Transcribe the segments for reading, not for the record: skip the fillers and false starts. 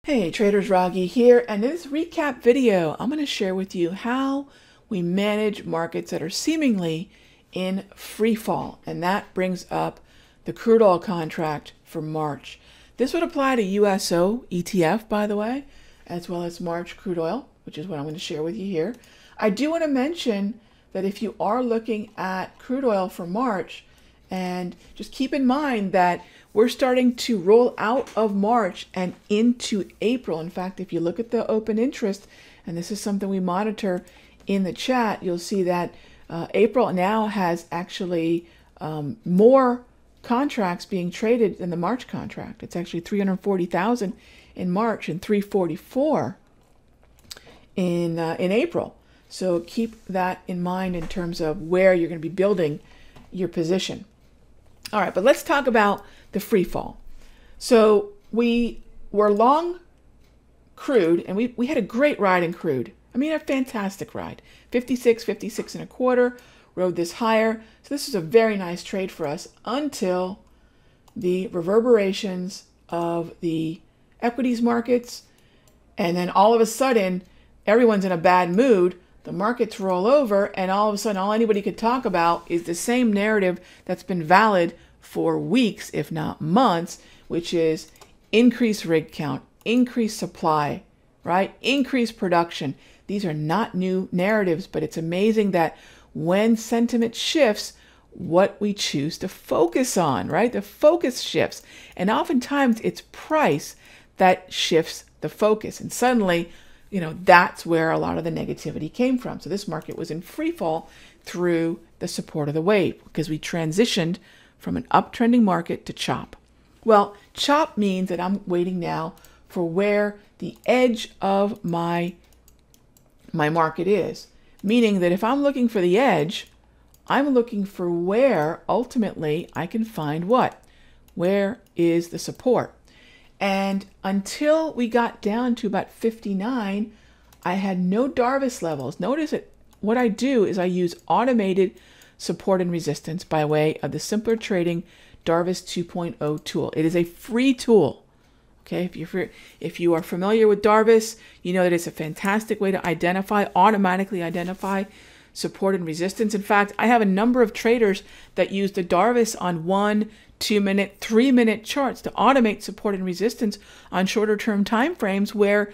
Hey traders, Raghee here, and in this recap video, I'm going to share with you how we manage markets that are seemingly in free fall, and that brings up the crude oil contract for March. This would apply to USO ETF, by the way, as well as March crude oil, which is what I'm going to share with you here. I do want to mention that if you are looking at crude oil for March, and just keep in mind that we're starting to roll out of March and into April. In fact, if you look at the open interest, and this is something we monitor in the chat, you'll see that April now has actually more contracts being traded than the March contract. It's actually 340,000 in March and 344 in April. So keep that in mind in terms of where you're going to be building your position. All right, but let's talk about the free fall. So we were long crude, and we had a great ride in crude. I mean, a fantastic ride. 56 and a quarter, rode this higher. So this was a very nice trade for us until the reverberations of the equities markets. And then all of a sudden, everyone's in a bad mood. The markets roll over, and all of a sudden, all anybody could talk about is the same narrative that's been valid for weeks, if not months, which is increased rig count, increased supply, right? Increased production. These are not new narratives, but it's amazing that when sentiment shifts, what we choose to focus on, right? The focus shifts. And oftentimes it's price that shifts the focus. And suddenly, that's where a lot of the negativity came from. So this market was in free fall through the support of the wave because we transitioned from an uptrending market to chop. Well, chop means that I'm waiting now for where the edge of my market is. Meaning that if I'm looking for the edge, I'm looking for where ultimately I can find what? Where is the support? And until we got down to about 59, I had no Darvas levels. Notice that what I do is I use automated support and resistance by way of the Simpler Trading Darvas 2.0 tool. It is a free tool. Okay, if you are familiar with Darvas, you know that it's a fantastic way to automatically identify support and resistance. In fact, I have a number of traders that use the Darvas on 1, 2 minute, 3 minute charts to automate support and resistance on shorter term time frames where,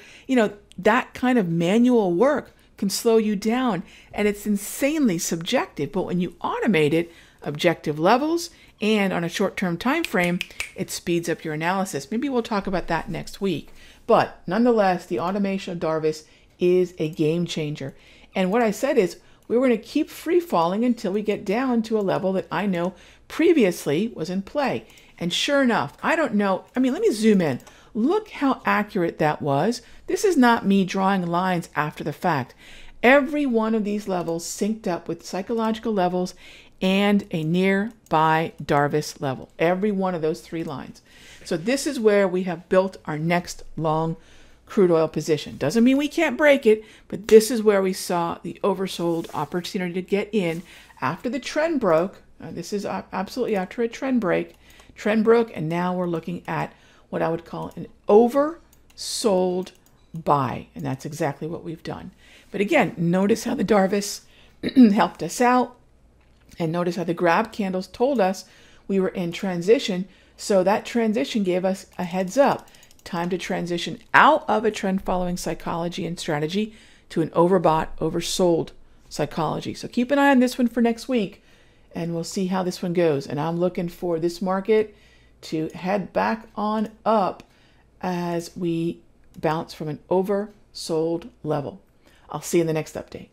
that kind of manual work can slow you down, and it's insanely subjective. But when you automate it, objective levels and on a short-term time frame, it speeds up your analysis. Maybe we'll talk about that next week. But nonetheless, the automation of Darvas is a game changer. And what I said is we were going to keep free falling until we get down to a level that I know previously was in play. And sure enough, I don't know. I mean, let me zoom in. Look how accurate that was. This is not me drawing lines after the fact. Every one of these levels synced up with psychological levels and a nearby Darvas level. Every one of those 3 lines. So this is where we have built our next long crude oil position. Doesn't mean we can't break it, but this is where we saw the oversold opportunity to get in after the trend broke. This is absolutely after a trend break. Trend broke, and now we're looking at what I would call an oversold buy, and that's exactly what we've done. But again, notice how the Darvas helped us out, and notice how the grab candles told us we were in transition. So that transition gave us a heads up. Time to transition out of a trend following psychology and strategy to an overbought, oversold psychology. So keep an eye on this one for next week, and we'll see how this one goes. And I'm looking for this market to head back on up as we bounce from an oversold level. I'll see you in the next update.